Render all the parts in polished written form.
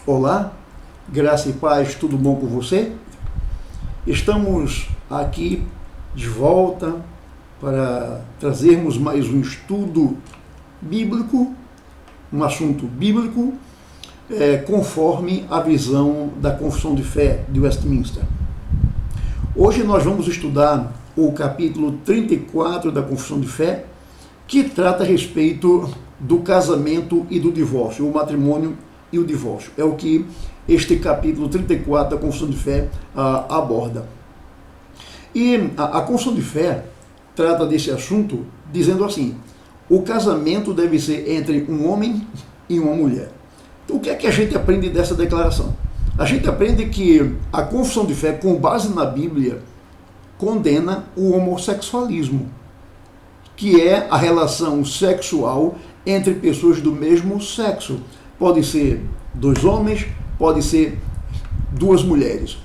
Olá, graça e paz, tudo bom com você? Estamos aqui de volta para trazermos mais um estudo bíblico, um assunto bíblico, conforme a visão da Confissão de Fé de Westminster. Hoje nós vamos estudar o capítulo 34 da Confissão de Fé, que trata a respeito do casamento e do divórcio, o matrimônio e o divórcio. É o que este capítulo 34 da Confissão de Fé aborda. E a Confissão de Fé trata desse assunto dizendo assim: o casamento deve ser entre um homem e uma mulher. Então, o que é que a gente aprende dessa declaração? A gente aprende que a Confissão de Fé, com base na Bíblia, condena o homossexualismo, que é a relação sexual entre pessoas do mesmo sexo. Pode ser dois homens, pode ser duas mulheres.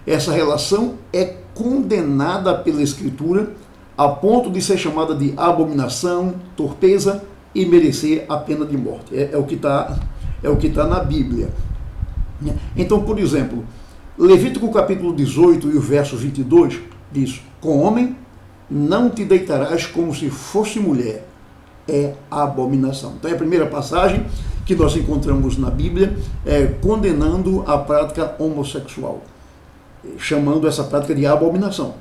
Essa relação é condenada pela Escritura a ponto de ser chamada de abominação, torpeza e merecer a pena de morte. É o que está na Bíblia. Então, por exemplo, Levítico capítulo 18 e o verso 22 diz: com homem não te deitarás como se fosse mulher. É abominação. Então é a primeira passagem que nós encontramos na Bíblia condenando a prática homossexual, chamando essa prática de abominação.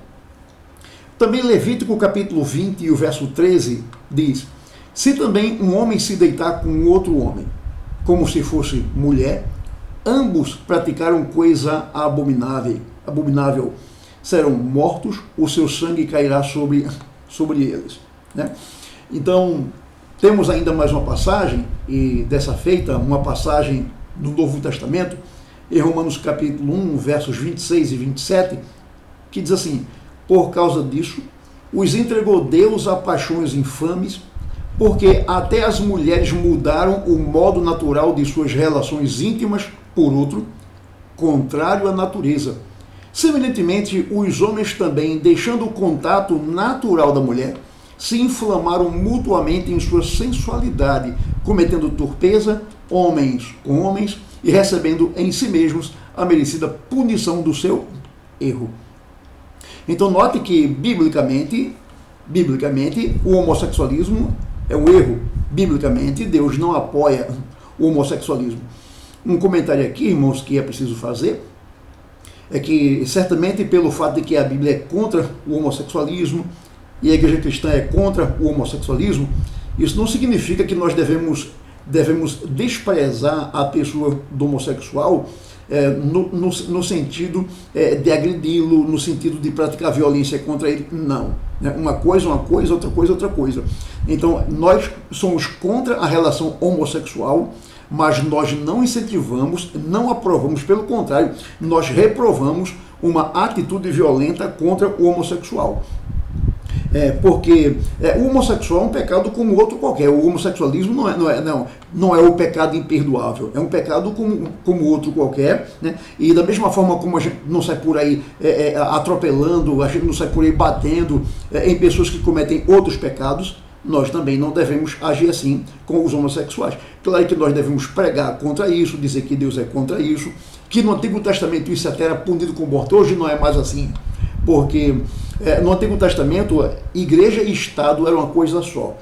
Também Levítico capítulo 20 e o verso 13 diz: se também um homem se deitar com outro homem, como se fosse mulher, ambos praticaram coisa abominável, serão mortos, o seu sangue cairá sobre eles. Né? Então, temos ainda mais uma passagem, e dessa feita, uma passagem do Novo Testamento, em Romanos capítulo 1, versos 26 e 27, que diz assim: por causa disso, os entregou Deus a paixões infames, porque até as mulheres mudaram o modo natural de suas relações íntimas por outro, contrário à natureza. Semelhantemente, os homens também, deixando o contato natural da mulher, se inflamaram mutuamente em sua sensualidade, cometendo torpeza, homens com homens, e recebendo em si mesmos a merecida punição do seu erro. Então note que, biblicamente, o homossexualismo é um erro. Biblicamente, Deus não apoia o homossexualismo. Um comentário aqui, irmãos, que é preciso fazer, é que certamente pelo fato de que a Bíblia é contra o homossexualismo e a igreja cristã é contra o homossexualismo, isso não significa que nós devemos desprezar a pessoa do homossexual no sentido de agredi-lo, no sentido de praticar violência contra ele. Não. Uma coisa, outra coisa. Então, nós somos contra a relação homossexual, mas nós não incentivamos, não aprovamos, pelo contrário, nós reprovamos uma atitude violenta contra o homossexual. Porque o homossexual é um pecado como outro qualquer. O homossexualismo não é o pecado imperdoável, é um pecado como outro qualquer, né? E da mesma forma como a gente não sai por aí atropelando, a gente não sai por aí batendo em pessoas que cometem outros pecados, nós também não devemos agir assim com os homossexuais. Claro que nós devemos pregar contra isso, dizer que Deus é contra isso, que no Antigo Testamento isso até era punido com morte. Hoje não é mais assim, porque no Antigo Testamento, igreja e Estado eram uma coisa só.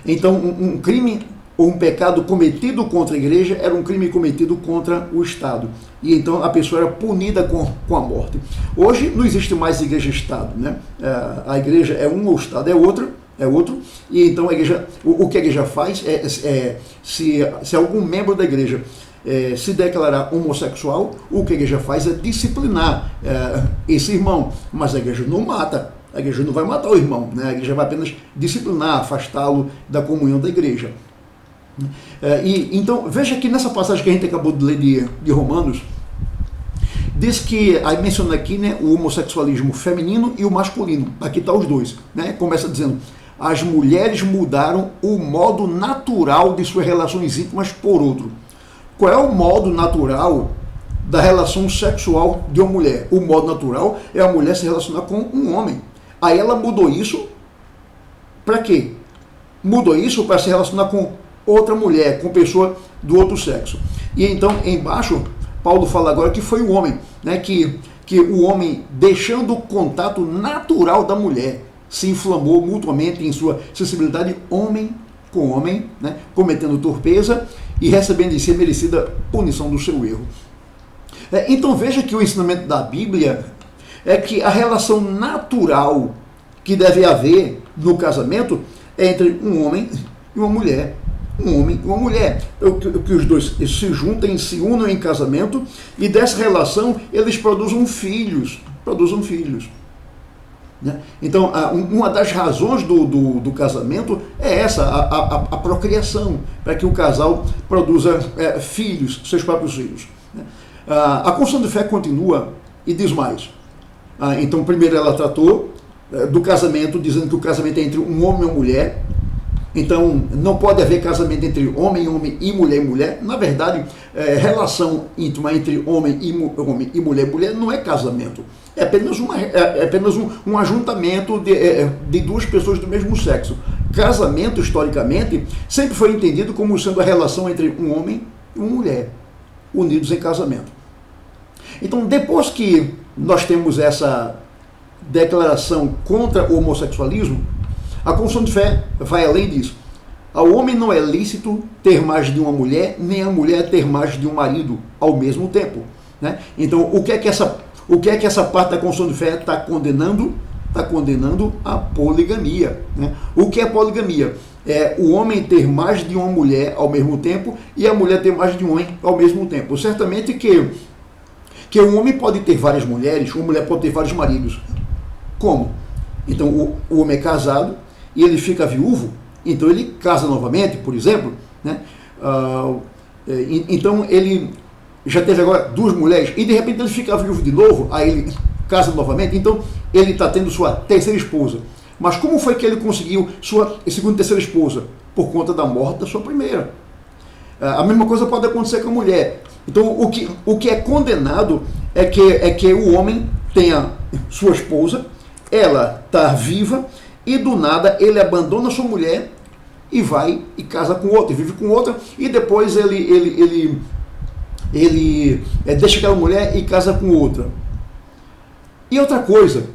Então, um crime ou um pecado cometido contra a igreja era um crime cometido contra o Estado. E então a pessoa era punida com a morte. Hoje não existe mais igreja e Estado, né? A igreja é um, o Estado é outro. E então a igreja, o que a igreja faz se algum membro da igreja se declarar homossexual, o que a igreja faz é disciplinar esse irmão, mas a igreja não mata, a igreja não vai matar o irmão, né? A igreja vai apenas disciplinar, afastá-lo da comunhão da igreja. Então, veja que nessa passagem que a gente acabou de ler de Romanos, diz que, aí menciona aqui, né, o homossexualismo feminino e o masculino, aqui está os dois, né? Começa dizendo: as mulheres mudaram o modo natural de suas relações íntimas por outro. Qual é o modo natural da relação sexual de uma mulher? O modo natural é a mulher se relacionar com um homem. Aí ela mudou isso para quê? Mudou isso para se relacionar com outra mulher, com pessoa do outro sexo. E então, embaixo, Paulo fala agora que foi o homem, né, que o homem, deixando o contato natural da mulher, se inflamou mutuamente em sua sensibilidade homem com homem, né, cometendo torpeza e recebendo em si a merecida punição do seu erro. Então veja que o ensinamento da Bíblia é que a relação natural que deve haver no casamento é entre um homem e uma mulher. Um homem e uma mulher. Que os dois se juntem, se unam em casamento e dessa relação eles produzam filhos. Né? Então, uma das razões do casamento é essa, a procriação, para que o casal produza filhos, seus próprios filhos. Né? A confissão de fé continua e diz mais. Então, primeiro ela tratou do casamento, dizendo que o casamento é entre um homem e uma mulher. Então, não pode haver casamento entre homem e mulher. Na verdade, relação íntima entre homem e mulher não é casamento. É apenas, um ajuntamento de duas pessoas do mesmo sexo. Casamento, historicamente, sempre foi entendido como sendo a relação entre um homem e uma mulher, unidos em casamento. Então, depois que nós temos essa declaração contra o homossexualismo, a confissão de fé vai além disso. Ao homem não é lícito ter mais de uma mulher, nem a mulher ter mais de um marido ao mesmo tempo. Né? Então, o que é que essa parte da confissão de fé está condenando? Está condenando a poligamia. Né? O que é poligamia? É o homem ter mais de uma mulher ao mesmo tempo e a mulher ter mais de um homem ao mesmo tempo. Certamente que um homem pode ter várias mulheres, uma mulher pode ter vários maridos. Como? Então, o homem é casado e ele fica viúvo, então ele casa novamente, por exemplo, né? Então ele já teve agora duas mulheres e de repente ele fica viúvo de novo, aí ele casa novamente, então ele está tendo sua terceira esposa. Mas como foi que ele conseguiu sua segunda e terceira esposa? Por conta da morte da sua primeira. A mesma coisa pode acontecer com a mulher. Então o que é condenado é que o homem tenha sua esposa, ela está viva, e do nada ele abandona sua mulher e vai e casa com outra, e vive com outra, e depois ele deixa aquela mulher e casa com outra. E outra coisa,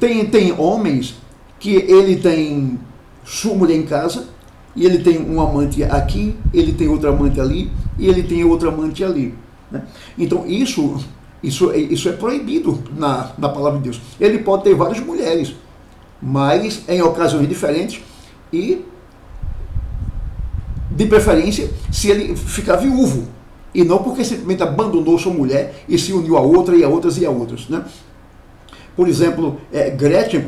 tem homens que ele tem sua mulher em casa, e ele tem um amante aqui, ele tem outro amante ali, e ele tem outro amante ali. Né? Então isso é proibido na palavra de Deus. Ele pode ter várias mulheres, mas em ocasiões diferentes e, de preferência, se ele ficar viúvo, e não porque simplesmente abandonou sua mulher e se uniu a outra e a outras e a outras. Né? Por exemplo, Gretchen,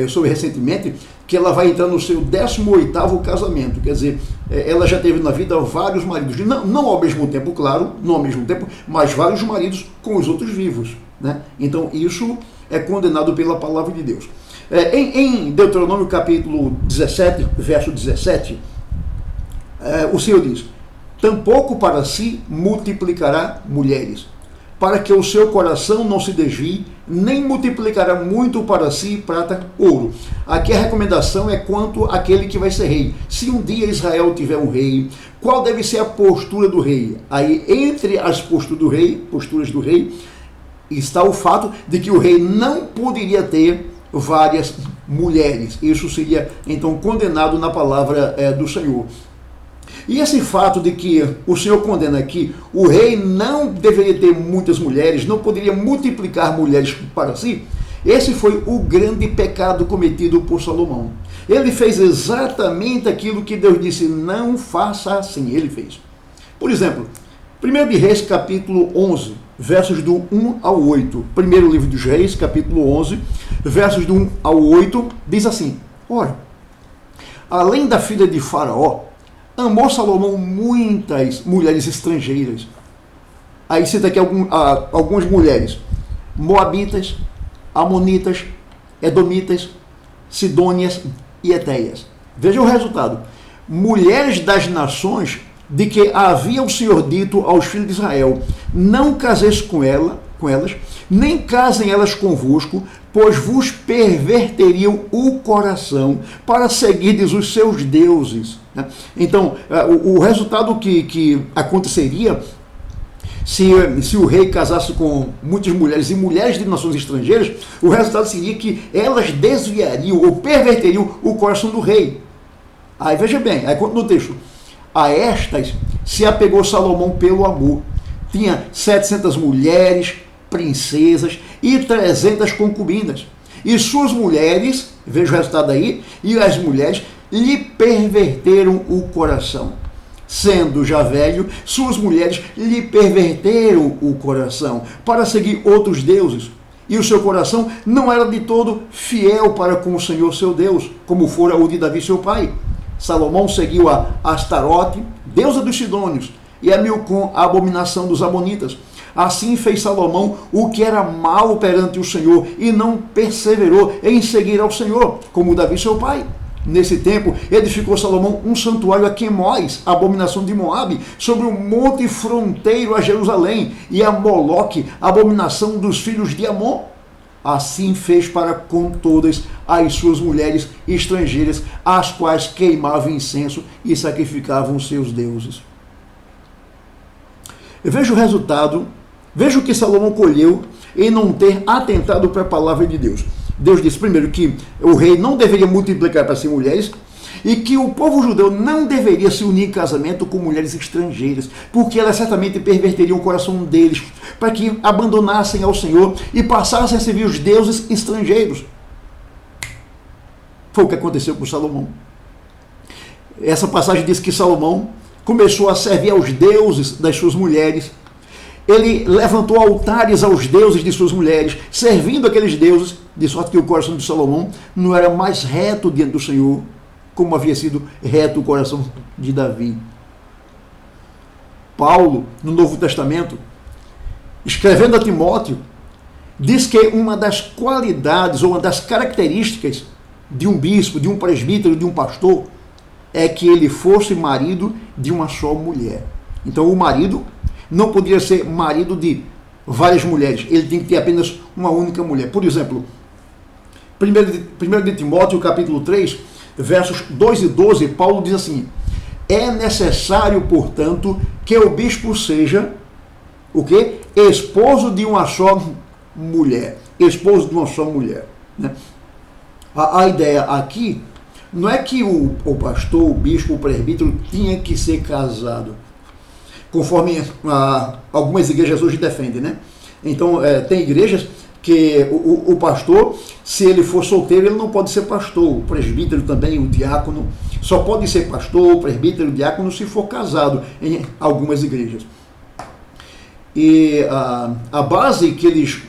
soube recentemente que ela vai entrar no seu 18º casamento, quer dizer, ela já teve na vida vários maridos, não ao mesmo tempo, claro, não ao mesmo tempo, mas vários maridos com os outros vivos. Né? Então isso é condenado pela palavra de Deus. Em Deuteronômio capítulo 17, verso 17, o Senhor diz: tampouco para si multiplicará mulheres, para que o seu coração não se desvie, nem multiplicará muito para si prata, ouro. Aqui a recomendação é quanto àquele que vai ser rei. Se um dia Israel tiver um rei, qual deve ser a postura do rei? Aí, entre as posturas do rei, está o fato de que o rei não poderia ter várias mulheres. Isso seria, então, condenado na palavra do Senhor. E esse fato de que o Senhor condena aqui, o rei não deveria ter muitas mulheres, não poderia multiplicar mulheres para si, esse foi o grande pecado cometido por Salomão. Ele fez exatamente aquilo que Deus disse: não faça assim. Ele fez. Por exemplo, 1 de Reis, capítulo 11, versos do 1 ao 8. Primeiro livro dos Reis, capítulo 11, versos do 1 ao 8, diz assim: ora, além da filha de Faraó, amou Salomão muitas mulheres estrangeiras. Aí cita aqui algumas mulheres: moabitas, amonitas, edomitas, sidônias e etéias. Veja o resultado: mulheres das nações de que havia o Senhor dito aos filhos de Israel: não caseis com ela, com elas, nem casem elas convosco, pois vos perverteriam o coração para seguirdes os seus deuses. Então, o resultado que aconteceria se o rei casasse com muitas mulheres e mulheres de nações estrangeiras, o resultado seria que elas desviariam ou perverteriam o coração do rei. Aí veja bem, aí continua o texto. A estas se apegou Salomão pelo amor. Tinha 700 mulheres, princesas e 300 concubinas. E suas mulheres, veja o resultado aí, e as mulheres lhe perverteram o coração. Sendo já velho, suas mulheres lhe perverteram o coração para seguir outros deuses. E o seu coração não era de todo fiel para com o Senhor seu Deus, como fora o de Davi seu pai. Salomão seguiu a Astarote, deusa dos Sidônios, e a Milcom, a abominação dos Amonitas. Assim fez Salomão o que era mal perante o Senhor, e não perseverou em seguir ao Senhor, como Davi seu pai. Nesse tempo, edificou Salomão um santuário a Quemós, a abominação de Moabe, sobre um monte fronteiro a Jerusalém, e a Moloque, a abominação dos filhos de Amon. Assim fez para com todas as suas mulheres estrangeiras, as quais queimavam incenso e sacrificavam seus deuses. Veja o resultado, veja o que Salomão colheu em não ter atentado para a palavra de Deus. Deus disse primeiro que o rei não deveria multiplicar para si mulheres e que o povo judeu não deveria se unir em casamento com mulheres estrangeiras, porque elas certamente perverteriam o coração deles para que abandonassem ao Senhor e passassem a servir os deuses estrangeiros. Foi o que aconteceu com Salomão. Essa passagem diz que Salomão começou a servir aos deuses das suas mulheres. Ele levantou altares aos deuses de suas mulheres, servindo aqueles deuses, de sorte que o coração de Salomão não era mais reto diante do Senhor, como havia sido reto o coração de Davi. Paulo, no Novo Testamento, escrevendo a Timóteo, diz que uma das qualidades ou uma das características de um bispo, de um presbítero, de um pastor, é que ele fosse marido de uma só mulher. Então o marido não poderia ser marido de várias mulheres, ele tem que ter apenas uma única mulher. Por exemplo, 1 de Timóteo, capítulo 3, versos 2 e 12, Paulo diz assim: é necessário, portanto, que o bispo seja o quê? Esposo de uma só mulher. Esposo de uma só mulher. Né? A ideia aqui não é que o pastor, o bispo, o presbítero tinha que ser casado, conforme algumas igrejas hoje defendem, né? Então, tem igrejas que o pastor, se ele for solteiro, ele não pode ser pastor. O presbítero também, o diácono, só pode ser pastor, o presbítero, o diácono, se for casado, em algumas igrejas. E a base que eles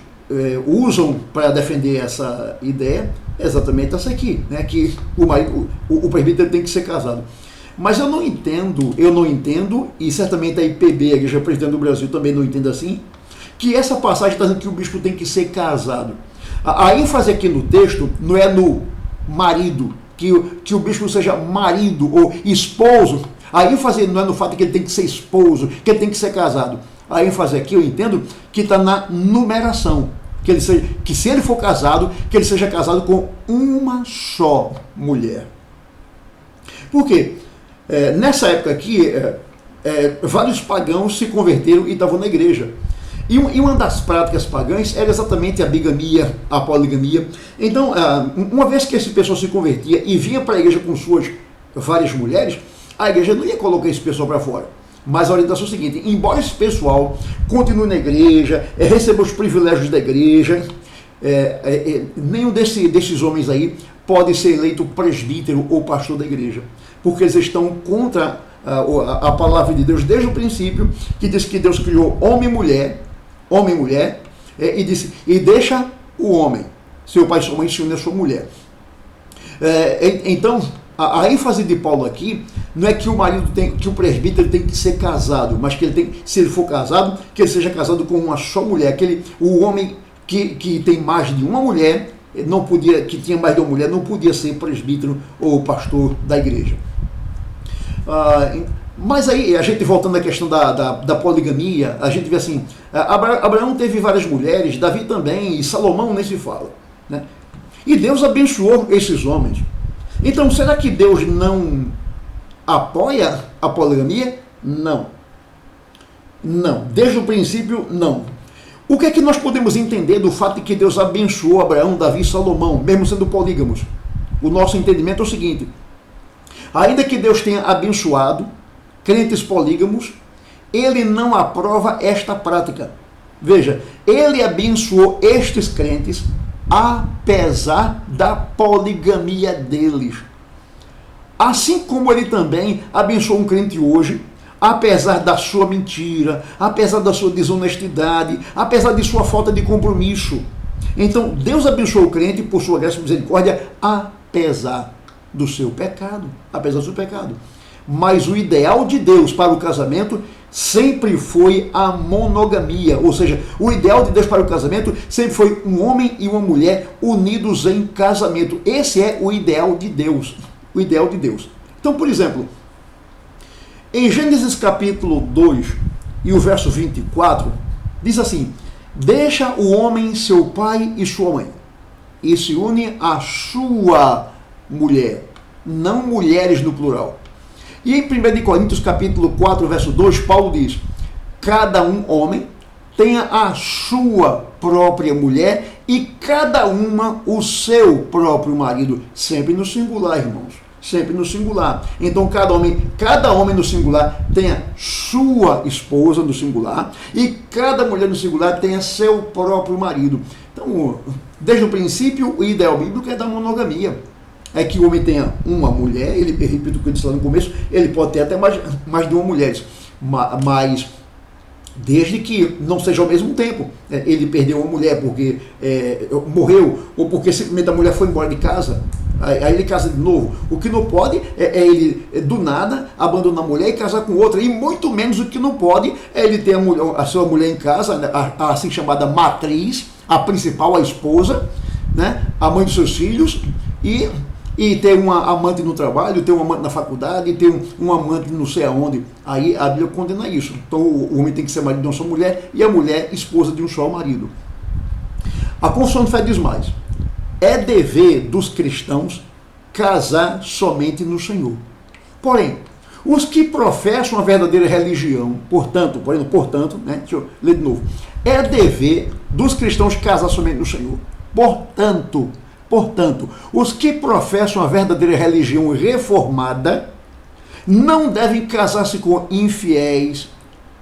usam para defender essa ideia é exatamente essa aqui, né? Que o presbítero tem que ser casado. Mas eu não entendo, e certamente a IPB, a Igreja Presbiteriana do Brasil, também não entende assim, que essa passagem está dizendo que o bispo tem que ser casado. A ênfase aqui no texto não é no marido, que o bispo seja marido ou esposo. A ênfase não é no fato de que ele tem que ser esposo, que ele tem que ser casado. A ênfase aqui, eu entendo, que está na numeração. Que se ele for casado, que ele seja casado com uma só mulher. Por quê? Nessa época aqui, vários pagãos se converteram e estavam na igreja. E uma das práticas pagãs era exatamente a bigamia, a poligamia. Então, uma vez que esse pessoal se convertia e vinha para a igreja com suas várias mulheres, a igreja não ia colocar esse pessoal para fora. Mas a orientação é a seguinte: embora esse pessoal continue na igreja, receba os privilégios da igreja, nenhum desses homens aí pode ser eleito presbítero ou pastor da igreja, porque eles estão contra a palavra de Deus desde o princípio, que diz que Deus criou homem e mulher, e disse: e deixa o homem, seu pai e sua mãe se unem à sua mulher. Então, a ênfase de Paulo aqui não é que que o presbítero tem que ser casado, mas que ele tem, se ele for casado, que ele seja casado com uma só mulher. O homem que tem mais de uma mulher, que tinha mais de uma mulher, não podia ser presbítero ou pastor da igreja. Mas aí, a gente voltando à questão da poligamia, a gente vê assim, Abraão teve várias mulheres, Davi também, e Salomão nem se fala, né? E Deus abençoou esses homens. Então, será que Deus não apoia a poligamia? Não. Não. Desde o princípio, não. O que é que nós podemos entender do fato de que Deus abençoou Abraão, Davi e Salomão, mesmo sendo polígamos? O nosso entendimento é o seguinte: ainda que Deus tenha abençoado crentes polígamos, ele não aprova esta prática. Veja, ele abençoou estes crentes apesar da poligamia deles. Assim como ele também abençoou um crente hoje, apesar da sua mentira, apesar da sua desonestidade, apesar de sua falta de compromisso. Então, Deus abençoou o crente por sua graça e misericórdia, apesar do seu pecado. Apesar do seu pecado. Mas o ideal de Deus para o casamento sempre foi a monogamia, ou seja, o ideal de Deus para o casamento sempre foi um homem e uma mulher unidos em casamento. Esse é o ideal de Deus, o ideal de Deus. Então, por exemplo, em Gênesis capítulo 2 e o verso 24, diz assim: deixa o homem seu pai e sua mãe, e se une à sua mulher, não mulheres no plural. E em 1 Coríntios capítulo 4, verso 2, Paulo diz: cada um homem tenha a sua própria mulher e cada uma o seu próprio marido. Sempre no singular, irmãos. Sempre no singular. Então cada homem no singular tenha sua esposa no singular e cada mulher no singular tenha seu próprio marido. Então, desde o princípio, o ideal bíblico é da monogamia. É que o homem tenha uma mulher, ele, repito o que eu disse lá no começo, ele pode ter até mais de uma mulher, mas desde que não seja ao mesmo tempo. Ele perdeu uma mulher porque morreu, ou porque simplesmente a mulher foi embora de casa, aí ele casa de novo. O que não pode é ele, do nada, abandonar a mulher e casar com outra, e muito menos o que não pode é ele ter a sua mulher em casa, a assim chamada matriz, a principal, a esposa, né, a mãe dos seus filhos, e ter uma amante no trabalho, ter um amante na faculdade, ter um amante não sei aonde. Aí a Bíblia condena isso. Então o homem tem que ser marido de uma só mulher e a mulher esposa de um só marido. A Confissão de Fé diz mais: é dever dos cristãos casar somente no Senhor. Porém, os que professam a verdadeira religião, portanto, né, deixa eu ler de novo, é dever dos cristãos casar somente no Senhor. Portanto, os que professam a verdadeira religião reformada não devem casar-se com infiéis,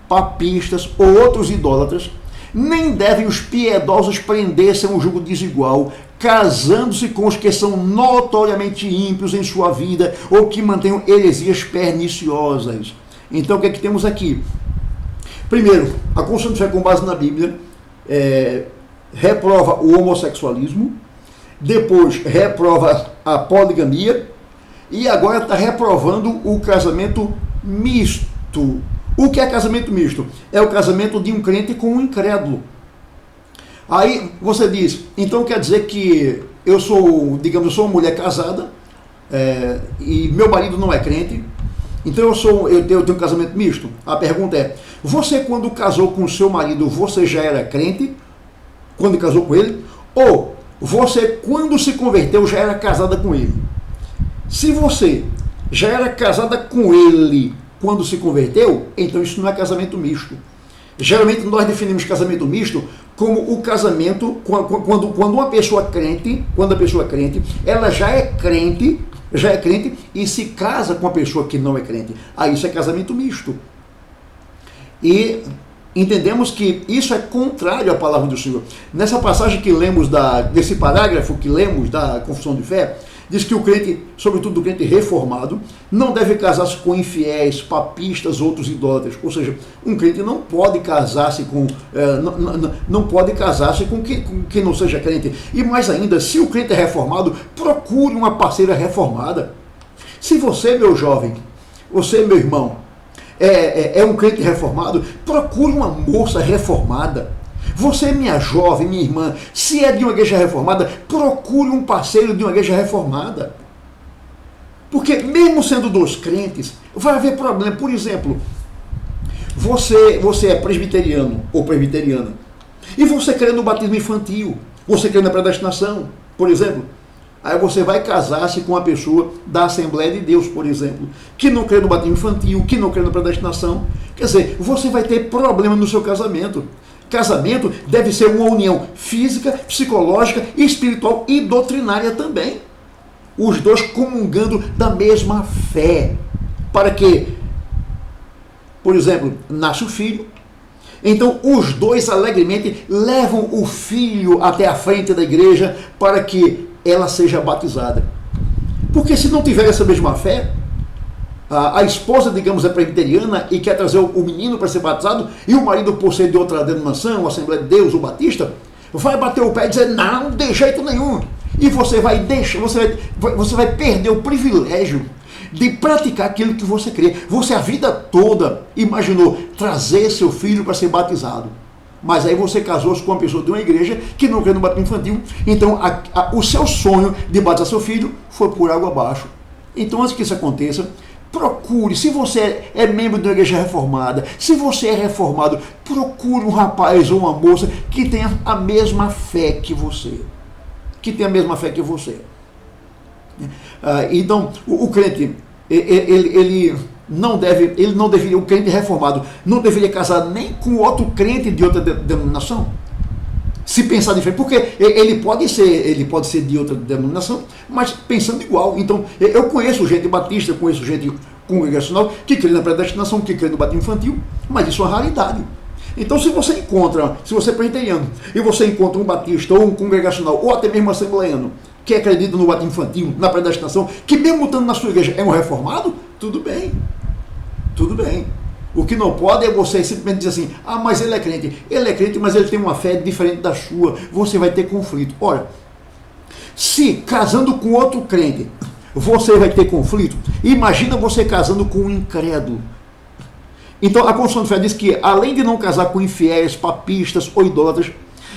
papistas ou outros idólatras, nem devem os piedosos prender-se a um jugo desigual, casando-se com os que são notoriamente ímpios em sua vida ou que mantenham heresias perniciosas. Então, o que é que temos aqui? Primeiro, a Confissão de Fé com base na Bíblia reprova o homossexualismo. Depois reprova a poligamia e agora está reprovando o casamento misto. O que é casamento misto? É o casamento de um crente com um incrédulo. Aí você diz, então quer dizer que eu sou uma mulher casada e meu marido não é crente, então eu tenho um casamento misto? A pergunta é, você quando casou com o seu marido, você já era crente? Quando casou com ele? Ou você, quando se converteu, já era casada com ele? Se você já era casada com ele quando se converteu, então isso não é casamento misto. Geralmente nós definimos casamento misto como o casamento quando uma pessoa crente, ela já é crente e se casa com uma pessoa que não é crente. Aí isso é casamento misto. E entendemos que isso é contrário à palavra do Senhor. Nessa passagem que lemos, desse parágrafo que lemos da Confissão de Fé, diz que o crente, sobretudo o crente reformado, não deve casar-se com infiéis, papistas, outros idólatras. Ou seja, um crente não pode casar-se com quem não seja crente. E mais ainda, se o crente é reformado, procure uma parceira reformada. Se você, meu jovem, você, meu irmão, é um crente reformado, procure uma moça reformada. Você, minha jovem, minha irmã, se é de uma igreja reformada, procure um parceiro de uma igreja reformada. Porque mesmo sendo dois crentes, vai haver problema. Por exemplo, você é presbiteriano ou presbiteriana, e você crê no batismo infantil, você crê na predestinação, por exemplo. Aí você vai casar-se com uma pessoa da Assembleia de Deus, por exemplo, que não crê no batismo infantil, que não crê na predestinação. Quer dizer, você vai ter problema no seu casamento. Casamento deve ser uma união física, psicológica, espiritual e doutrinária também. Os dois comungando da mesma fé. Para que, por exemplo, nasce o filho, então os dois alegremente levam o filho até a frente da igreja para que ela seja batizada. Porque se não tiver essa mesma fé, a esposa, digamos, é presbiteriana e quer trazer o menino para ser batizado, e o marido, por ser de outra denominação, Assembleia de Deus ou Batista, vai bater o pé e dizer, não, de jeito nenhum. E você vai deixar, você vai perder o privilégio de praticar aquilo que você crê. Você a vida toda imaginou trazer seu filho para ser batizado. Mas aí você casou-se com uma pessoa de uma igreja que não crê no batismo infantil. Então o seu sonho de batizar seu filho foi por água abaixo. Então, antes que isso aconteça, procure, se você é membro de uma igreja reformada, se você é reformado, procure um rapaz ou uma moça que tenha a mesma fé que você. Que tenha a mesma fé que você. Então, o crente, ele não deveria, o crente reformado não deveria casar nem com outro crente de outra denominação. Se pensar diferente, porque ele pode ser de outra denominação, mas pensando igual. Então, eu conheço gente batista, conheço gente congregacional que crê na predestinação, que crê no batismo infantil, mas isso é uma raridade. Então, se você é presbiteriano, e você encontra um batista, ou um congregacional, ou até mesmo um assembleiano, que acredita no batismo infantil, na predestinação, que mesmo estando na sua igreja é um reformado, tudo bem. Tudo bem. O que não pode é você simplesmente dizer assim, mas ele é crente, mas ele tem uma fé diferente da sua, você vai ter conflito. Olha, se casando com outro crente, você vai ter conflito, imagina você casando com um incrédulo. Então a Confissão de Fé diz que, além de não casar com infiéis, papistas ou idólatras,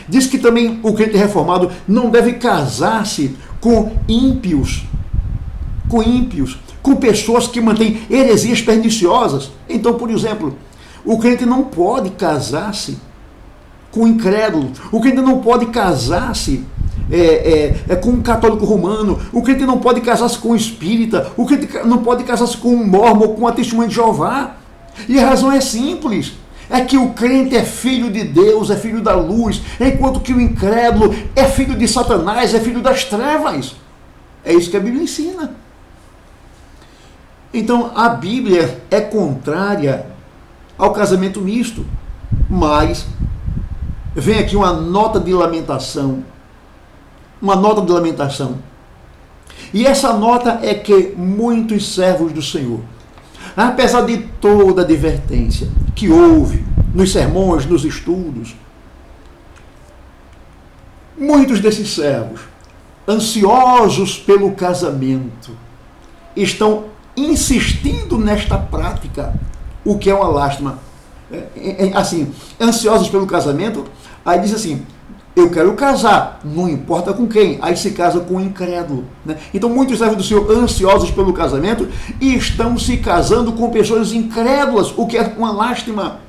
diz que também o crente reformado não deve casar-se com ímpios, com pessoas que mantêm heresias perniciosas. Então, por exemplo, o crente não pode casar-se com incrédulo, o crente não pode casar-se com um católico romano, o crente não pode casar-se com um espírita, o crente não pode casar-se com um mormon ou com uma testemunha de Jeová. E a razão é simples, é que o crente é filho de Deus, é filho da luz, enquanto que o incrédulo é filho de Satanás, é filho das trevas. É isso que a Bíblia ensina. Então, a Bíblia é contrária ao casamento misto, mas vem aqui uma nota de lamentação. E essa nota é que muitos servos do Senhor, apesar de toda a advertência que houve nos sermões, nos estudos, muitos desses servos, ansiosos pelo casamento, estão insistindo nesta prática, o que é uma lástima. Assim, ansiosos pelo casamento, aí diz assim, eu quero casar, não importa com quem, aí se casa com um incrédulo, né? Então muitos servos do Senhor ansiosos pelo casamento e estão se casando com pessoas incrédulas, o que é uma lástima.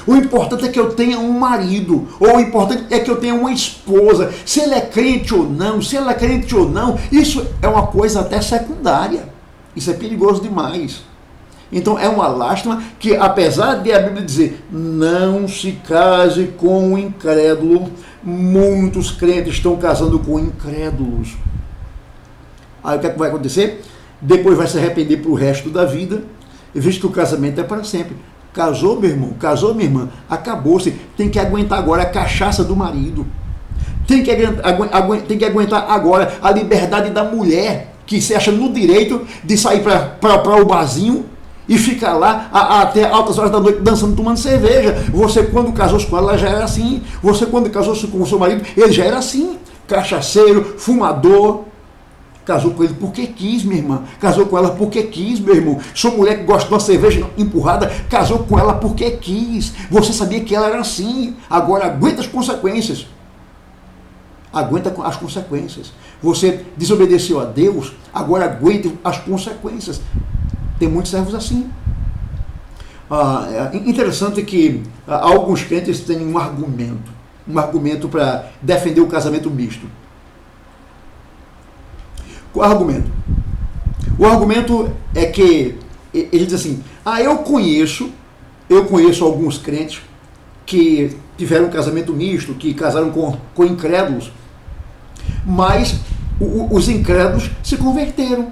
O importante é que eu tenha um marido, ou o importante é que eu tenha uma esposa, se ele é crente ou não, se ela é crente ou não, isso é uma coisa até secundária, isso é perigoso demais. Então é uma lástima que, apesar de a Bíblia dizer não se case com um incrédulo, muitos crentes estão casando com incrédulos. Aí o que é que vai acontecer? Depois vai se arrepender para o resto da vida, visto que o casamento é para sempre. Casou, meu irmão, casou, minha irmã, acabou-se. Tem que aguentar agora a cachaça do marido. Tem que aguentar agora a liberdade da mulher, que se acha no direito de sair para o barzinho e ficar lá até altas horas da noite dançando, tomando cerveja. Você, quando casou-se com ela, já era assim. Você, quando casou-se com o seu marido, ele já era assim. Cachaceiro, fumador. Casou com ele porque quis, minha irmã. Casou com ela porque quis, meu irmão. Sua mulher que gosta de uma cerveja empurrada, casou com ela porque quis. Você sabia que ela era assim. Agora aguenta as consequências. aguenta as consequências. Você desobedeceu a Deus, agora aguente as consequências. Tem muitos servos assim. Interessante que alguns crentes têm um argumento para defender o casamento misto. Qual é o argumento? O argumento é que ele diz assim: eu conheço alguns crentes que tiveram um casamento misto, que casaram com incrédulos, mas os incrédulos se converteram.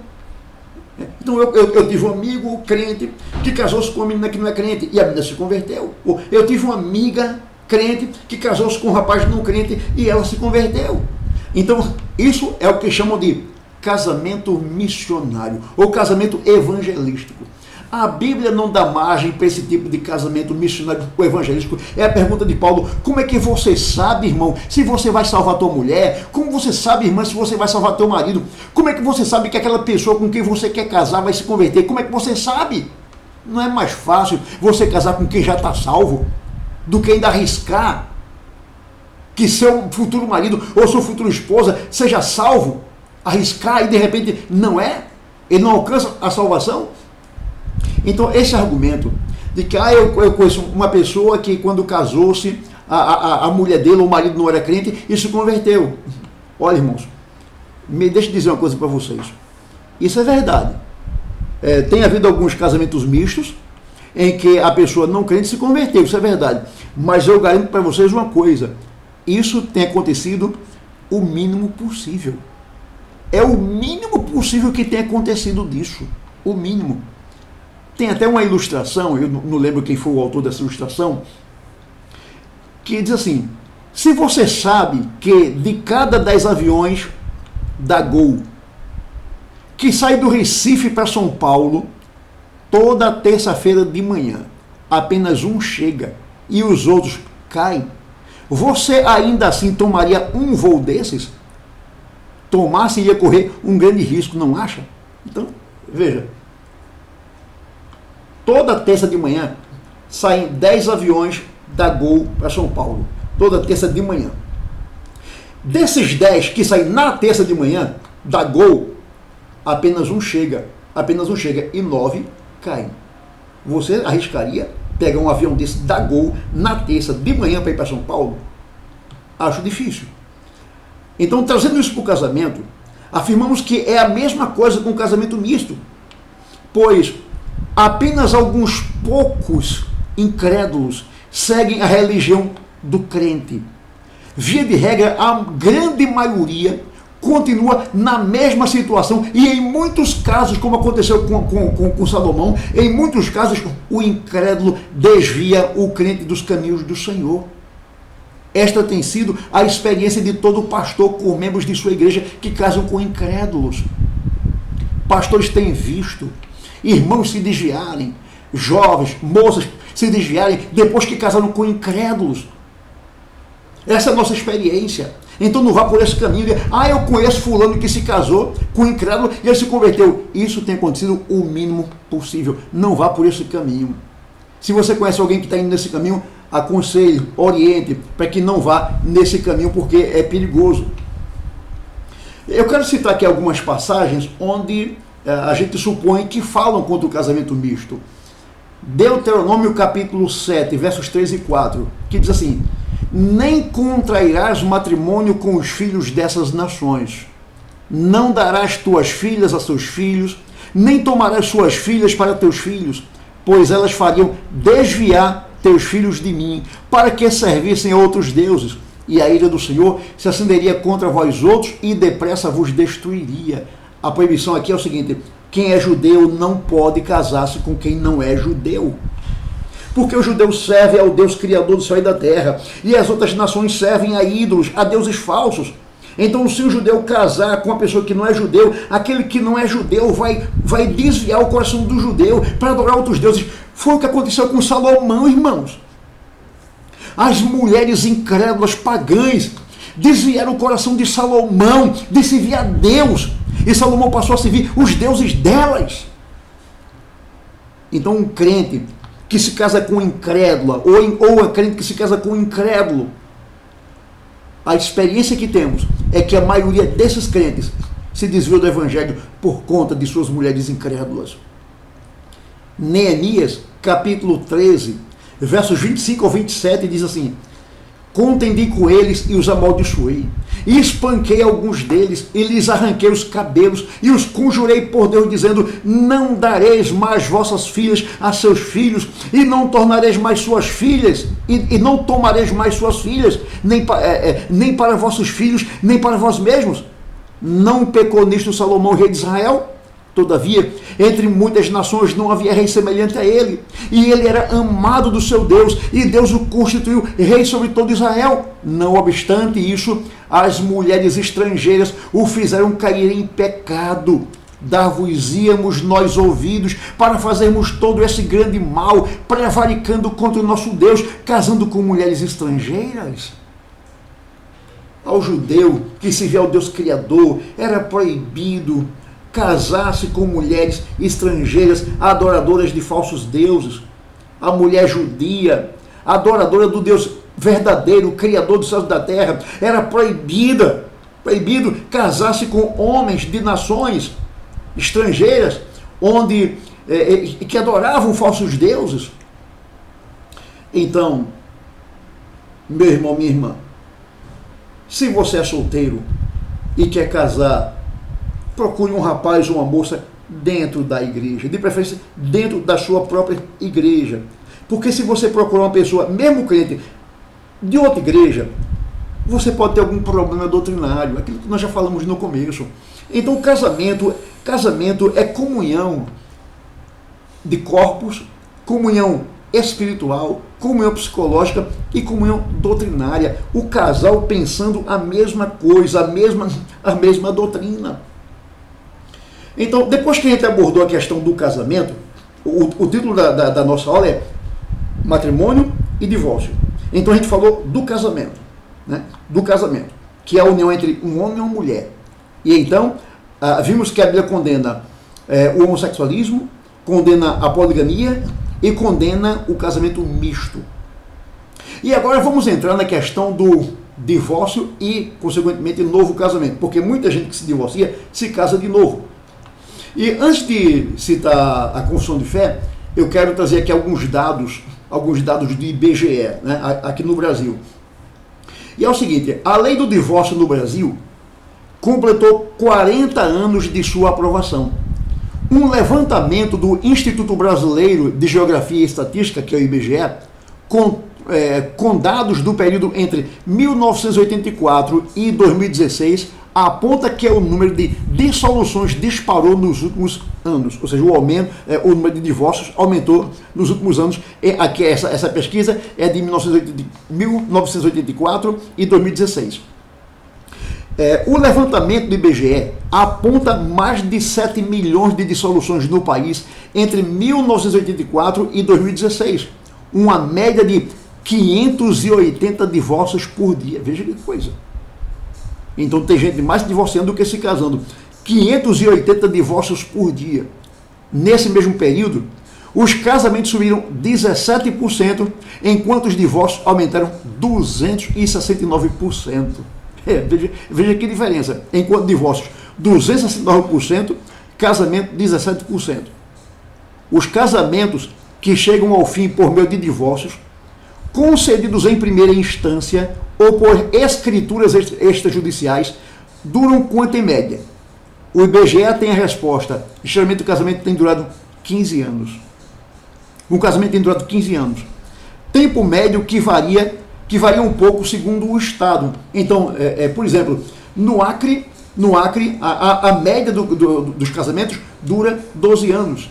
Então eu tive um amigo crente que casou-se com uma menina que não é crente e a menina se converteu. Eu tive uma amiga crente que casou-se com um rapaz não crente e ela se converteu. Então isso é o que chamam de casamento missionário ou casamento evangelístico. A Bíblia não dá margem para esse tipo de casamento missionário ou evangelístico. É a pergunta de Paulo: como é que você sabe, irmão, se você vai salvar tua mulher? Como você sabe, irmã, se você vai salvar teu marido? Como é que você sabe que aquela pessoa com quem você quer casar vai se converter? Como é que você sabe? Não é mais fácil você casar com quem já está salvo do que ainda arriscar que seu futuro marido ou sua futura esposa seja salvo? Arriscar e de repente não é? Ele não alcança a salvação? Então esse argumento de que eu conheço uma pessoa que quando casou-se, a mulher dele ou o marido não era crente e se converteu. Olha, irmãos, deixa eu dizer uma coisa para vocês. Isso é verdade. Tem havido alguns casamentos mistos em que a pessoa não crente se converteu, isso é verdade. Mas eu garanto para vocês uma coisa: isso tem acontecido o mínimo possível. É o mínimo possível que tem acontecido disso. O mínimo. Tem até uma ilustração, eu não lembro quem foi o autor dessa ilustração, que diz assim: se você sabe que de cada 10 aviões da Gol que sai do Recife para São Paulo, toda terça-feira de manhã, apenas um chega e os outros caem, você ainda assim tomaria um voo desses? Tomasse ia correr um grande risco, não acha? Então, veja, toda terça de manhã saem 10 aviões da Gol para São Paulo, toda terça de manhã. Desses 10 que saem na terça de manhã da Gol, apenas um chega e 9 caem. Você arriscaria pegar um avião desse da Gol na terça de manhã para ir para São Paulo? Acho difícil. Então, trazendo isso para o casamento, afirmamos que é a mesma coisa com o casamento misto, pois apenas alguns poucos incrédulos seguem a religião do crente. Via de regra, a grande maioria continua na mesma situação e em muitos casos, como aconteceu com Salomão, em muitos casos o incrédulo desvia o crente dos caminhos do Senhor. Esta tem sido a experiência de todo pastor com membros de sua igreja que casam com incrédulos. Pastores têm visto irmãos se desviarem, jovens, moças se desviarem depois que casaram com incrédulos. Essa é a nossa experiência. Então não vá por esse caminho de, eu conheço fulano que se casou com incrédulo e ele se converteu. Isso tem acontecido o mínimo possível. Não vá por esse caminho. Se você conhece alguém que está indo nesse caminho, aconselhe, oriente, para que não vá nesse caminho, porque é perigoso. Eu quero citar aqui algumas passagens onde a gente supõe que falam contra o casamento misto. Deuteronômio capítulo 7, versos 3 e 4, que diz assim: nem contrairás matrimônio com os filhos dessas nações, não darás tuas filhas a seus filhos, nem tomarás suas filhas para teus filhos, pois elas fariam desviar teus filhos de mim, para que servissem a outros deuses, e a ira do Senhor se acenderia contra vós outros e depressa vos destruiria. A proibição aqui é o seguinte: quem é judeu não pode casar-se com quem não é judeu. Porque o judeu serve ao Deus criador do céu e da terra, e as outras nações servem a ídolos, a deuses falsos. Então, se o judeu casar com uma pessoa que não é judeu, aquele que não é judeu vai desviar o coração do judeu para adorar outros deuses. Foi o que aconteceu com Salomão, irmãos. As mulheres incrédulas pagãs desviaram o coração de Salomão de servir a Deus, e Salomão passou a servir os deuses delas. Então, um crente que se casa com incrédula, ou um crente que se casa com incrédulo, a experiência que temos é que a maioria desses crentes se desviou do evangelho por conta de suas mulheres incrédulas. Neemias, capítulo 13, versos 25 ao 27, diz assim: contendi com eles e os amaldiçoei, e espanquei alguns deles, e lhes arranquei os cabelos, e os conjurei por Deus, dizendo: não dareis mais vossas filhas a seus filhos, e não tornareis mais suas filhas, e não tomareis mais suas filhas, nem para vossos filhos, nem para vós mesmos. Não pecou nisto Salomão, rei de Israel? Todavia, entre muitas nações não havia rei semelhante a ele, e ele era amado do seu Deus, e Deus o constituiu rei sobre todo Israel. Não obstante isso, as mulheres estrangeiras o fizeram cair em pecado. Dar-vos-íamos nós ouvidos para fazermos todo esse grande mal, prevaricando contra o nosso Deus, casando com mulheres estrangeiras? Ao judeu que se vê ao Deus Criador, era proibido casar-se com mulheres estrangeiras, adoradoras de falsos deuses. A mulher judia, adoradora do Deus verdadeiro, Criador dos céus e da terra, era proibido casar-se com homens de nações estrangeiras, que adoravam falsos deuses. Então, meu irmão, minha irmã, se você é solteiro e quer casar, procure um rapaz ou uma moça dentro da igreja, de preferência dentro da sua própria igreja. Porque se você procurar uma pessoa, mesmo crente, de outra igreja, você pode ter algum problema doutrinário, aquilo que nós já falamos no começo. Então, casamento é comunhão de corpos, comunhão espiritual, comunhão psicológica e comunhão doutrinária. O casal pensando a mesma coisa, a mesma doutrina. Então, depois que a gente abordou a questão do casamento, o título da nossa aula é Matrimônio e Divórcio. Então a gente falou do casamento, né? Do casamento, que é a união entre um homem e uma mulher. E então, vimos que a Bíblia condena o homossexualismo, condena a poligamia e condena o casamento misto. E agora vamos entrar na questão do divórcio e, consequentemente, novo casamento, porque muita gente que se divorcia se casa de novo. E antes de citar a confissão de fé, eu quero trazer aqui alguns dados do IBGE, né, aqui no Brasil. E é o seguinte: a lei do divórcio no Brasil completou 40 anos de sua aprovação. Um levantamento do Instituto Brasileiro de Geografia e Estatística, que é o IBGE, com dados do período entre 1984 e 2016, aponta que o número de dissoluções disparou nos últimos anos, ou seja, o número de divórcios aumentou nos últimos anos. Aqui essa pesquisa é de 1984 e 2016. O levantamento do IBGE aponta mais de 7 milhões de dissoluções no país entre 1984 e 2016, uma média de 580 divórcios por dia. Veja que coisa. Então tem gente mais se divorciando do que se casando. 580 divórcios por dia. Nesse mesmo período, os casamentos subiram 17%, enquanto os divórcios aumentaram 269%. Veja que diferença. Enquanto divórcios 269%, casamento 17%. Os casamentos que chegam ao fim por meio de divórcios, concedidos em primeira instância ou por escrituras extrajudiciais, duram quanto em média? O IBGE tem a resposta. Geralmente o casamento tem durado 15 anos. Um casamento tem durado 15 anos. Tempo médio que varia um pouco segundo o estado. Então, por exemplo, no Acre, a média dos casamentos dura 12 anos.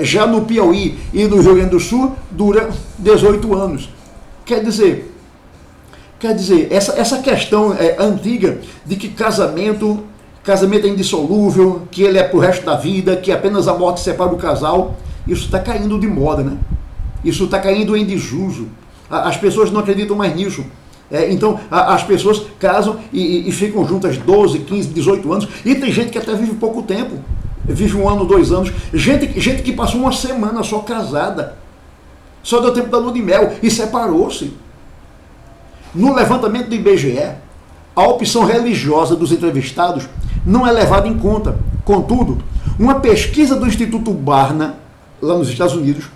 Já no Piauí e no Rio Grande do Sul dura 18 anos. Quer dizer, essa questão antiga de que casamento é indissolúvel, que ele é pro resto da vida, que apenas a morte separa o casal, isso está caindo de moda, né? Isso está caindo em desuso. As pessoas não acreditam mais nisso. Então, as pessoas casam e ficam juntas 12, 15, 18 anos, e tem gente que até vive pouco tempo. Vive 1 ano, 2 anos. Gente que passou uma semana só casada. Só deu tempo da lua de mel e separou-se. No levantamento do IBGE, a opção religiosa dos entrevistados não é levada em conta. Contudo, uma pesquisa do Instituto Barna, lá nos Estados Unidos,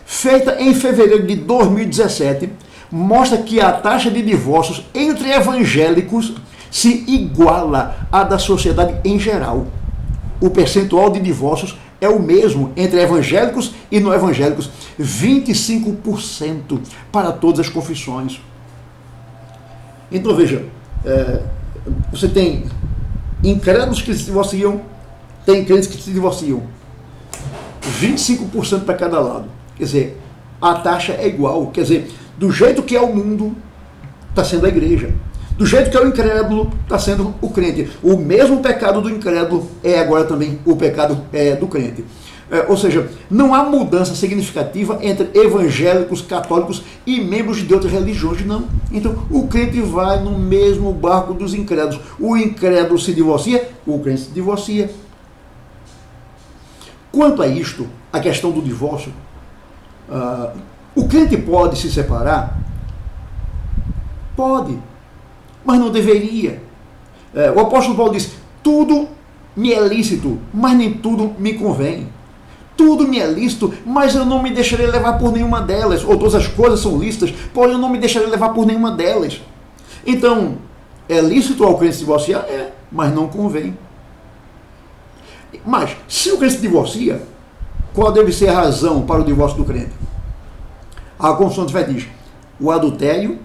feita em fevereiro de 2017, mostra que a taxa de divórcios entre evangélicos se iguala à da sociedade em geral. O percentual de divórcios é o mesmo entre evangélicos e não evangélicos, 25% para todas as confissões. Então veja, você tem incrédulos que se divorciam, tem crentes que se divorciam, 25% para cada lado. Quer dizer, a taxa é igual. Quer dizer, do jeito que é o mundo, está sendo a igreja. Do jeito que é o incrédulo, está sendo o crente. O mesmo pecado do incrédulo é agora também o pecado do crente. Ou seja, não há mudança significativa entre evangélicos, católicos e membros de outras religiões, não. Então, o crente vai no mesmo barco dos incrédulos. O incrédulo se divorcia, o crente se divorcia. Quanto a isto, a questão do divórcio, o crente pode se separar? Pode, mas não deveria. O apóstolo Paulo diz, tudo me é lícito, mas nem tudo me convém. Tudo me é lícito, mas eu não me deixarei levar por nenhuma delas. Ou todas as coisas são lícitas, porém eu não me deixarei levar por nenhuma delas. Então, é lícito ao crente se divorciar? É, mas não convém. Mas, se o crente se divorcia, qual deve ser a razão para o divórcio do crente? A Confissão de Fé diz, o adultério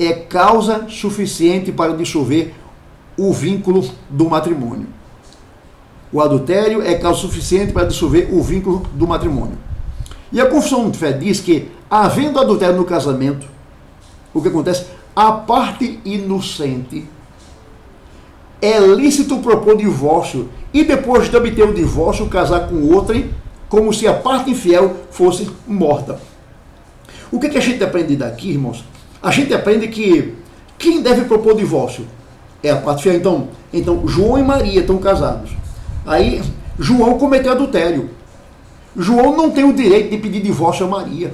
é causa suficiente para dissolver o vínculo do matrimônio. O adultério é causa suficiente para dissolver o vínculo do matrimônio. E a Confissão de Fé diz que, havendo adultério no casamento, o que acontece? A parte inocente é lícito propor divórcio e depois de obter o divórcio, casar com outra, como se a parte infiel fosse morta. O que a gente aprende daqui, irmãos? A gente aprende que quem deve propor divórcio é a parte fiel. Então João e Maria estão casados. Aí João cometeu adultério. João não tem o direito de pedir divórcio a Maria.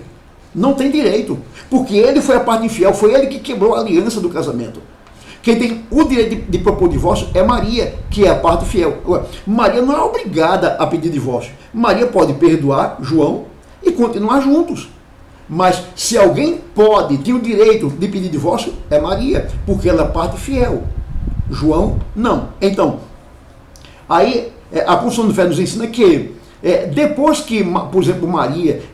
Não tem direito. Porque ele foi a parte infiel, foi ele que quebrou a aliança do casamento. Quem tem o direito de propor divórcio é Maria, que é a parte fiel. Agora, Maria não é obrigada a pedir divórcio. Maria pode perdoar João e continuar juntos. Mas se alguém tem o direito de pedir divórcio, é Maria, porque ela é parte fiel. João, não. Então, aí a Confissão de Fé nos ensina que depois que, por exemplo,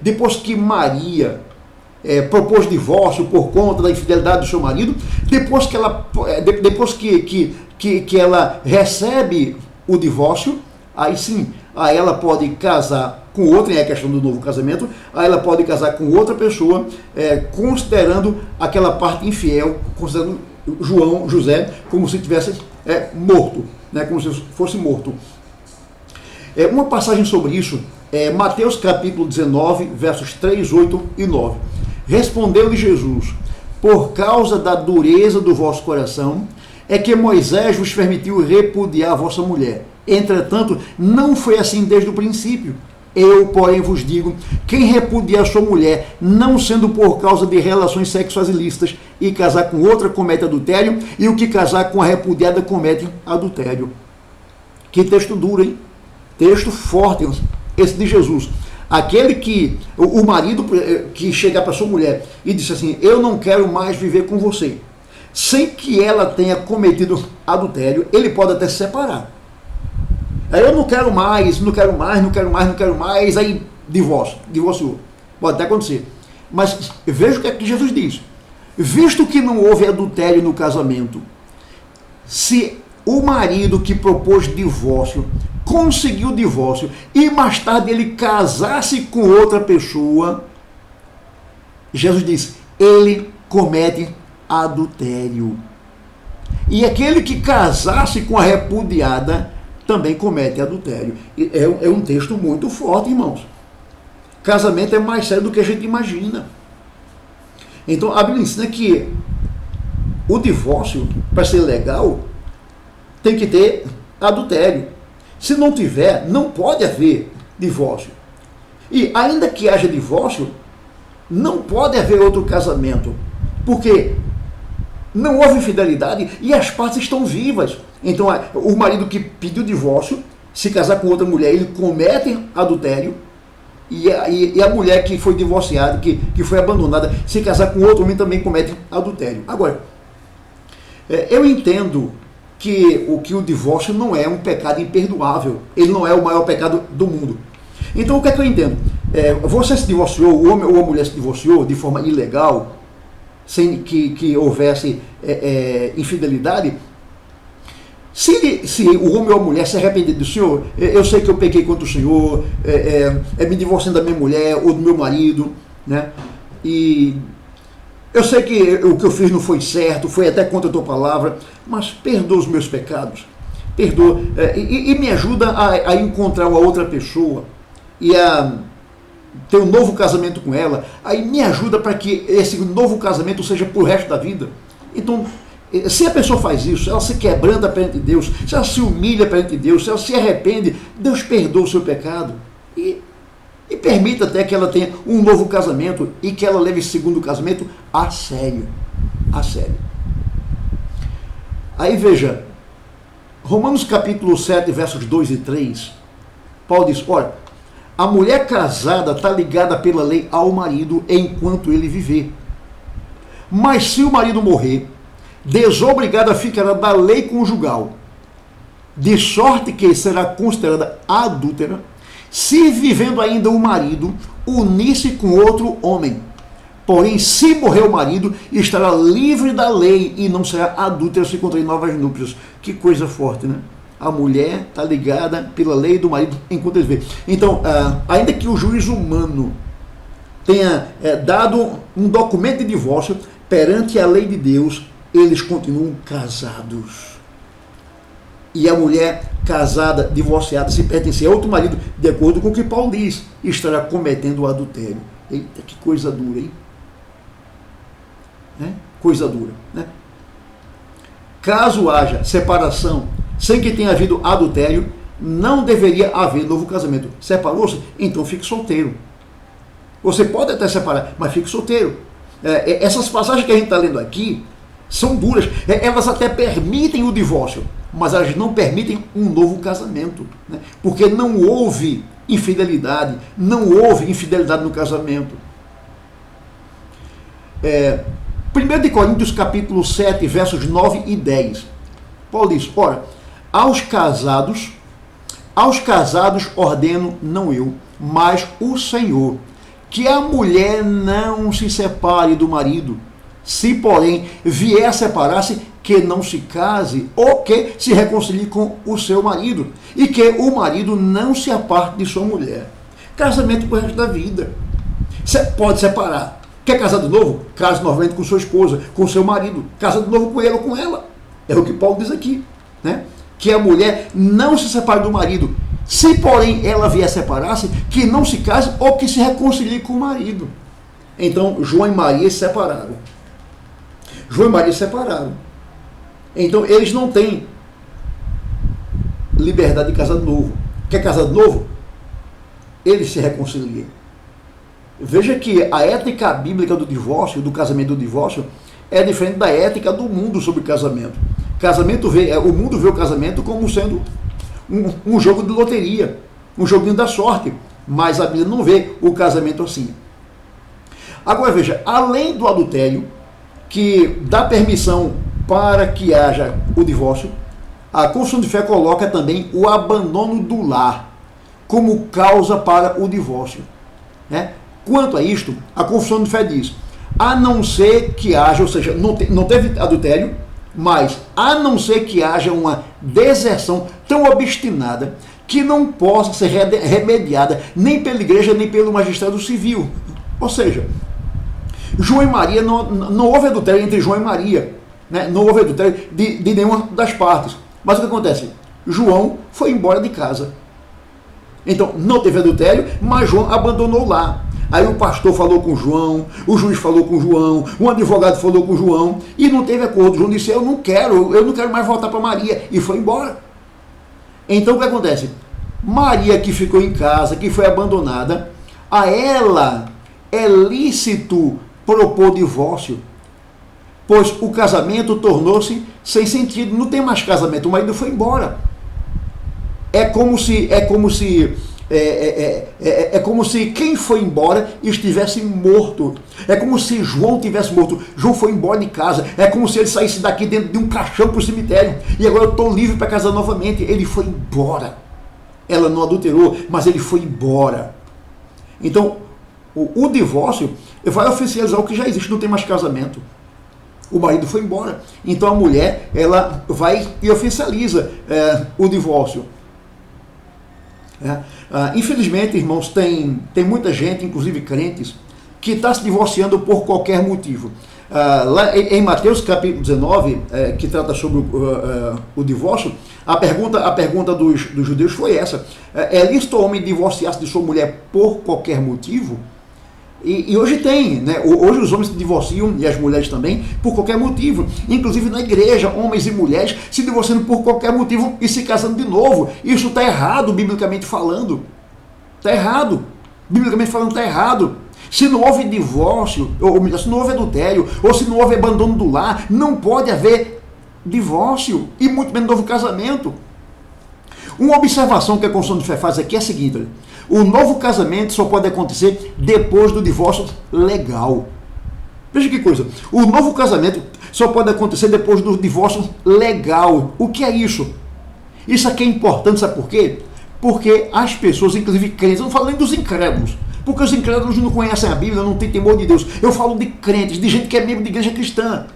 depois que Maria propôs divórcio por conta da infidelidade do seu marido, depois que ela recebe o divórcio, aí sim, aí ela pode casar com outra, é a questão do novo casamento, aí ela pode casar com outra pessoa, considerando aquela parte infiel, considerando José como se tivesse morto, né, como se fosse morto. Uma passagem sobre isso é Mateus capítulo 19, versos 3, 8 e 9. Respondeu-lhe Jesus, por causa da dureza do vosso coração, é que Moisés vos permitiu repudiar a vossa mulher. Entretanto, não foi assim desde o princípio. Eu, porém, vos digo, quem repudiar sua mulher, não sendo por causa de relações sexuais ilícitas, e casar com outra, comete adultério, e o que casar com a repudiada, comete adultério. Que texto duro, hein? Texto forte, esse de Jesus. Aquele que, o marido que chegar para sua mulher e disse assim, eu não quero mais viver com você, sem que ela tenha cometido adultério, ele pode até se separar. Aí eu não quero mais, aí divorciou. Pode até acontecer. Mas veja o que é que Jesus diz. Visto que não houve adultério no casamento, se o marido que propôs divórcio conseguiu o divórcio e mais tarde ele casasse com outra pessoa, Jesus diz, ele comete adultério. E aquele que casasse com a repudiada também comete adultério. É um texto muito forte, irmãos. Casamento é mais sério do que a gente imagina. Então a Bíblia ensina que o divórcio, para ser legal, tem que ter adultério. Se não tiver, não pode haver divórcio. E ainda que haja divórcio, não pode haver outro casamento. Porque não houve infidelidade e as partes estão vivas. Então, o marido que pediu divórcio, se casar com outra mulher, ele comete adultério, e a mulher que foi divorciada, que foi abandonada, se casar com outro homem, também comete adultério. Agora, eu entendo que o divórcio não é um pecado imperdoável, ele não é o maior pecado do mundo. Então, o que é que eu entendo? Você se divorciou, o homem ou a mulher se divorciou de forma ilegal, sem que houvesse infidelidade. Se o homem ou a mulher se arrepender do Senhor, eu sei que eu pequei contra o Senhor, me divorciando da minha mulher ou do meu marido, né? E eu sei que o que eu fiz não foi certo, foi até contra a tua palavra, mas perdoa os meus pecados, perdoa, e me ajuda a encontrar uma outra pessoa e a ter um novo casamento com ela. Aí me ajuda para que esse novo casamento seja pro resto da vida. Então, se a pessoa faz isso, ela se quebranta perante Deus, se ela se humilha perante Deus, se ela se arrepende, Deus perdoa o seu pecado e permita até que ela tenha um novo casamento e que ela leve esse segundo casamento a sério. A sério. Aí veja, Romanos capítulo 7, versos 2 e 3, Paulo diz, olha, a mulher casada está ligada pela lei ao marido enquanto ele viver. Mas se o marido morrer, desobrigada ficará da lei conjugal, de sorte que será considerada adúltera, se vivendo ainda o marido unir-se com outro homem. Porém, se morrer o marido, estará livre da lei e não será adúltera se contrair novas núpcias. Que coisa forte, né? A mulher está ligada pela lei do marido enquanto ele vive. Então, ainda que o juiz humano tenha dado um documento de divórcio, perante a lei de Deus, eles continuam casados. E a mulher casada, divorciada, se pertencer a outro marido, de acordo com o que Paulo diz, estará cometendo o adultério. Eita, que coisa dura, hein? Coisa dura, né? Caso haja separação sem que tenha havido adultério, não deveria haver novo casamento. Separou-se? Então fique solteiro. Você pode até separar, mas fique solteiro. Essas passagens que a gente está lendo aqui são duras. Elas até permitem o divórcio, mas elas não permitem um novo casamento, né? Porque não houve infidelidade, não houve infidelidade no casamento. 1 Coríntios capítulo 7, versos 9 e 10. Paulo diz, ora, aos casados ordeno, não eu, mas o Senhor, que a mulher não se separe do marido. Se, porém, vier a separar-se, que não se case, ou que se reconcilie com o seu marido, e que o marido não se aparte de sua mulher. Casamento pro resto da vida. Você pode separar. Quer casar de novo? Case novamente com sua esposa, com seu marido. Casa de novo com ele ou com ela. É o que Paulo diz aqui, né? Que a mulher não se separe do marido. Se, porém, ela vier a separar-se, que não se case ou que se reconcilie com o marido. Então, João e Maria se separaram. João e Maria se separaram. Então, eles não têm liberdade de casar de novo. Quer casar de novo? Eles se reconciliam. Veja que a ética bíblica do divórcio, do casamento do divórcio, é diferente da ética do mundo sobre casamento. O mundo vê o casamento como sendo um jogo de loteria, um joguinho da sorte, mas a Bíblia não vê o casamento assim. Agora veja, além do adultério, que dá permissão para que haja o divórcio, a Confissão de Fé coloca também o abandono do lar como causa para o divórcio, né? Quanto a isto, a Confissão de Fé diz, a não ser que haja, ou seja, não teve adultério, mas a não ser que haja uma deserção tão obstinada que não possa ser remediada nem pela igreja nem pelo magistrado civil. Ou seja, João e Maria, não houve adultério entre João e Maria, né? Não houve adultério de nenhuma das partes. Mas o que acontece? João foi embora de casa. Então, não teve adultério, mas João abandonou lá. Aí o pastor falou com João, o juiz falou com João, um advogado falou com João, e não teve acordo. João disse, eu não quero mais voltar para Maria, e foi embora. Então o que acontece? Maria, que ficou em casa, que foi abandonada, a ela é lícito propor divórcio. pois o casamento tornou-se sem sentido. Não tem mais casamento, o marido foi embora. É como se quem foi embora estivesse morto. É como se João tivesse morto. João foi embora de casa. É como se ele saísse daqui dentro de um caixão para o cemitério. E agora eu estou livre para casar novamente. Ele foi embora. Ela não adulterou, mas ele foi embora. Então, o divórcio vai oficializar o que já existe. Não tem mais casamento. O marido foi embora. Então a mulher, ela vai e oficializa o divórcio. Infelizmente, irmãos, tem muita gente, inclusive crentes, que está se divorciando por qualquer motivo. Lá em Mateus capítulo 19, que trata sobre o divórcio, a pergunta dos judeus foi essa: é lícito o homem divorciar-se de sua mulher por qualquer motivo? E hoje tem, né? Hoje os homens se divorciam, e as mulheres também, por qualquer motivo. Inclusive na igreja, homens e mulheres se divorciando por qualquer motivo e se casando de novo. Isso está errado, biblicamente falando. Está errado. Biblicamente falando, está errado. Se não houve divórcio, ou se não houve adultério, ou se não houve abandono do lar, não pode haver divórcio, e muito menos novo casamento. Uma observação que a Constituição de Fé faz aqui é a seguinte: olha, o novo casamento só pode acontecer depois do divórcio legal. Veja que coisa. O novo casamento só pode acontecer depois do divórcio legal. O que é isso? Isso aqui é importante, sabe por quê? Porque as pessoas, inclusive crentes, eu não falo nem dos incrédulos, porque os incrédulos não conhecem a Bíblia, não têm temor de Deus. Eu falo de crentes, de gente que é membro de igreja cristã.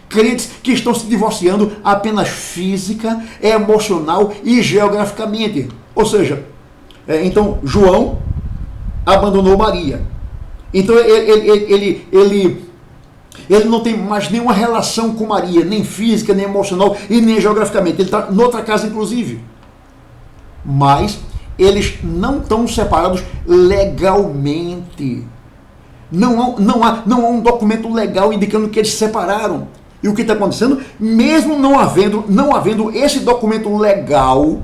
Crentes que estão se divorciando apenas física, emocional e geograficamente. Ou seja, então João abandonou Maria. Então ele não tem mais nenhuma relação com Maria, nem física, nem emocional e nem geograficamente. Ele está noutra casa, inclusive. Mas eles não estão separados legalmente. Não há um documento legal indicando que eles se separaram. E o que está acontecendo? Mesmo não havendo esse documento legal,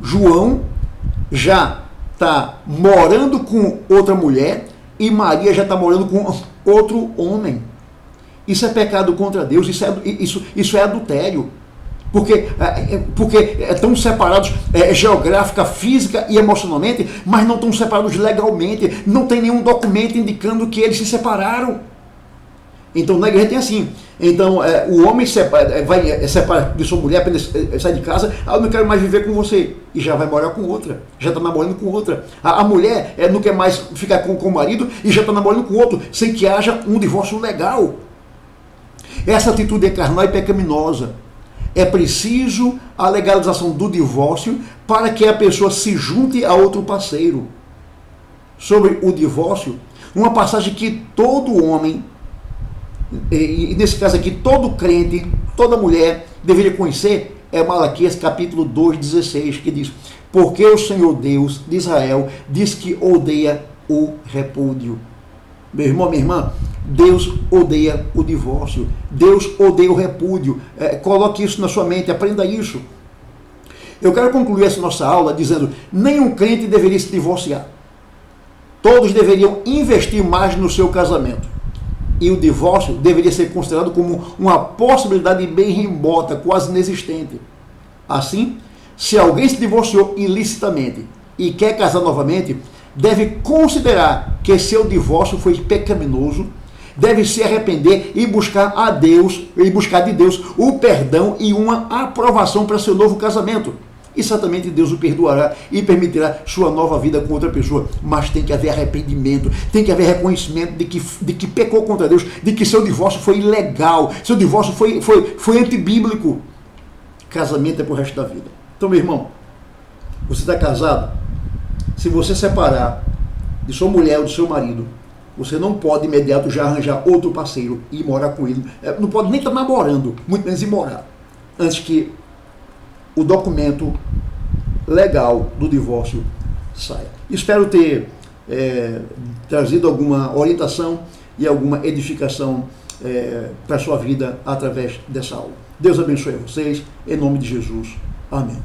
João já está morando com outra mulher e Maria já está morando com outro homem. Isso é pecado contra Deus, isso é adultério. Porque estão separados geográfica, física e emocionalmente, mas não estão separados legalmente. Não tem nenhum documento indicando que eles se separaram. Então na igreja tem assim. Então o homem vai separar de sua mulher, apenas sai de casa: eu não quero mais viver com você, e já vai morar com outra, já está namorando com outra. A mulher não quer mais ficar com o marido e já está namorando com outro, sem que haja um divórcio legal. Essa atitude é carnal e pecaminosa. É preciso a legalização do divórcio para que a pessoa se junte a outro parceiro. Sobre o divórcio, uma passagem que todo homem, e nesse caso aqui todo crente, toda mulher deveria conhecer, é Malaquias capítulo 2:16, que diz: porque o Senhor Deus de Israel diz que odeia o repúdio. Meu irmão, minha irmã, Deus odeia o divórcio. Deus odeia o repúdio. Coloque isso na sua mente, aprenda isso. Eu quero concluir essa nossa aula dizendo: nenhum crente deveria se divorciar. Todos deveriam investir mais no seu casamento. E o divórcio deveria ser considerado como uma possibilidade bem remota, quase inexistente. Assim, se alguém se divorciou ilicitamente e quer casar novamente, deve considerar que seu divórcio foi pecaminoso, deve se arrepender e buscar a Deus, e buscar de Deus o perdão e uma aprovação para seu novo casamento. E certamente Deus o perdoará e permitirá sua nova vida com outra pessoa. Mas tem que haver arrependimento, tem que haver reconhecimento de que pecou contra Deus, de que seu divórcio foi ilegal, seu divórcio foi antibíblico. Casamento é pro resto da vida. Então, meu irmão, você está casado? Se você separar de sua mulher ou do seu marido, você não pode de imediato já arranjar outro parceiro e morar com ele. Não pode nem estar namorando, muito menos ir morar, antes que o documento legal do divórcio saia. Espero ter trazido alguma orientação e alguma edificação para a sua vida através dessa aula. Deus abençoe vocês, em nome de Jesus. Amém.